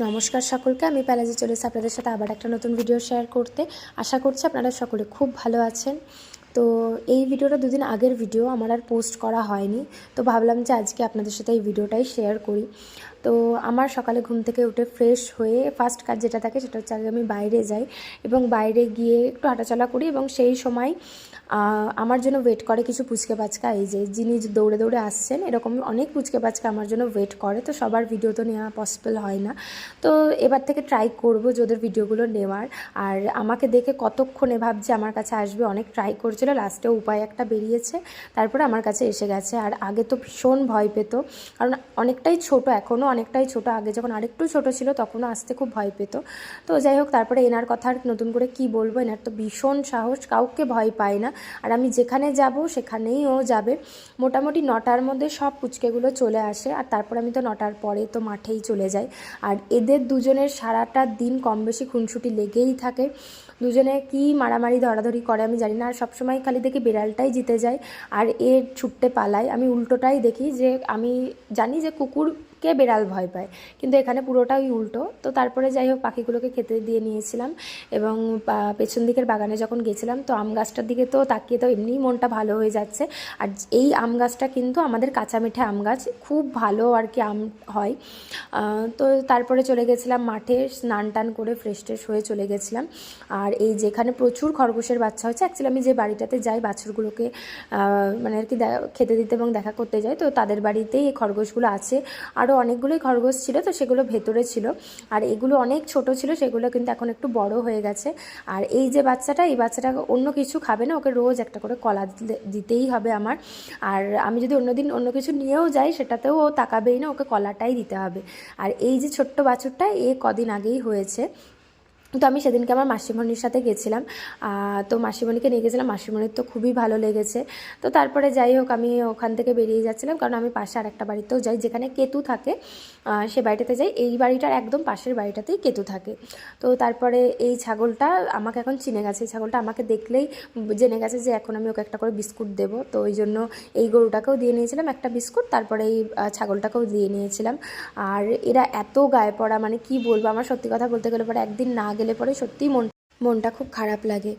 নমস্কার সকলকে, আমি প্যালাজি চলে এসেছি আপনাদের সাথে আবার একটা নতুন ভিডিও শেয়ার করতে। আশা করছি আপনারা সকলে খুব ভালো আছেন। তো এই ভিডিওটা দুদিন আগের ভিডিও, আমার আর পোস্ট করা হয়নি, তো ভাবলাম যে আজকে আপনাদের সাথে এই ভিডিওটাই শেয়ার করি। তো আমার সকালে ঘুম থেকে উঠে ফ্রেশ হয়ে ফার্স্ট কাজ যেটা থাকে সেটা হচ্ছে আগে আমি বাইরে যাই এবং বাইরে গিয়ে একটু হাঁটাচলা করি এবং সেই সময় আমার জন্য ওয়েট করে কিছু পুচকে বাচ্চা। এই যে যিনি দৌড়ে দৌড়ে আসছেন, এরকম অনেক পুচকে বাচ্চা আমার জন্য ওয়েট করে। তো সবার ভিডিও তো নেওয়া পসিবল হয় না, তো এবার থেকে ট্রাই করব যে ওদের ভিডিওগুলো নেওয়ার। আর আমাকে দেখে কতক্ষণে ভাবছে আমার কাছে আসবে, অনেক ট্রাই করছিল, লাস্টে উপায় একটা বেরিয়েছে, তারপরে আমার কাছে এসে গেছে। আর আগে তো ভীষণ ভয় পেত, কারণ অনেকটাই ছোট, এখনও অনেকটাই ছোট, আগে যখন আরেকটু ছোট ছিল তখনও আসতে খুব ভয় পেত। তো যাই হোক, তারপরে এনার কথা আর নতুন করে কি বলবো, এনার তো ভীষণ সাহস, কাউকে ভয় পায় না। আর আমি যেখানে যাব সেখানেই ও যাবে। মোটামুটি 9টার মধ্যে সব পুচকেগুলো চলে আসে, আর তারপর আমি তো 9টার পরে তো মাঠেই চলে যাই। আর এদের দুজনের সারাটা দিন কম বেশি খুনসুটি লেগেই থাকে। দুজনে কি মারামারি ধরাধরি করে আমি জানি না। আর সবসময় খালি দেখি বিড়ালটাই জিতে যায় আর এর ছুটতে পালায়। আমি উল্টোটাই দেখি, যে আমি জানি যে কুকুরকে বিড়াল ভয় পায়, কিন্তু এখানে পুরোটাই উল্টো। তো তারপরে যাই হোক, পাখিগুলোকে খেতে দিয়ে নিয়েছিলাম এবং পেছন দিকের বাগানে যখন গেছিলাম, তো আম গাছটার দিকে তো তাকিয়ে তো এমনিই মনটা ভালো হয়ে যাচ্ছে। আর এই আম গাছটা কিন্তু আমাদের কাঁচা মিঠে আম গাছ, খুব ভালো আর কি আম হয়। তো তারপরে চলে গেছিলাম মাঠে, স্নান টান করে ফ্রেশ ট্রেশ হয়ে চলে গেছিলাম। আর এই যেখানে প্রচুর খরগোশের বাচ্চা হচ্ছে, অ্যাকচুয়ালি আমি যে বাড়িটাতে যাই বাছুরগুলোকে মানে আর কি খেতে দিতে এবং দেখা করতে যাই, তো তাদের বাড়িতেই এই খরগোশগুলো আছে। আরও অনেকগুলোই খরগোশ ছিল, তো সেগুলো ভেতরে ছিল। আর এগুলো অনেক ছোট ছিল, সেগুলো কিন্তু এখন একটু বড় হয়ে গেছে। আর এই যে বাচ্চাটা, এই বাচ্চাটা অন্য কিছু খাবে না, ওকে রোজ একটা করে কলা দিতেই হবে আমার। আর আমি যদি অন্যদিন অন্য কিছু নিয়েও যাই সেটাতেও ও তাকাবেই না, ওকে কলাটাই দিতে হবে। আর এই যে ছোট্ট বাছুরটা, কদিন আগেই হয়েছে। তো আমি সেদিনকে আমার মাসিমণির সাথে গেছিলাম, তো মাসিমণিকে নিয়ে গেছিলাম, মাসিমণির তো খুবই ভালো লেগেছে। তো তারপরে যাই হোক, আমি ওখান থেকে বেরিয়ে যাচ্ছিলাম, কারণ আমি পাশে আরেকটা বাড়িতেও যাই যেখানে কেতু থাকে, সে বাড়িটাতে যাই। এই বাড়িটার একদম পাশের বাড়িটাতেই কেতু থাকে। তো তারপরে এই ছাগলটা আমাকে এখন চিনে গেছে, এই ছাগলটা আমাকে দেখলেই জেনে গেছে যে এখন আমি ওকে একটা করে বিস্কুট দেবো। তো ওই জন্য এই গরুটাকেও দিয়ে নিয়েছিলাম একটা বিস্কুট, তারপরে এই ছাগলটাকেও দিয়ে নিয়েছিলাম। আর এরা এত গায়ে পড়া, মানে কি বলবো, আমার সত্যি কথা বলতে গেলে পরে একদিন না গেলে পরে সত্যিই মনটা খুব খারাপ লাগে।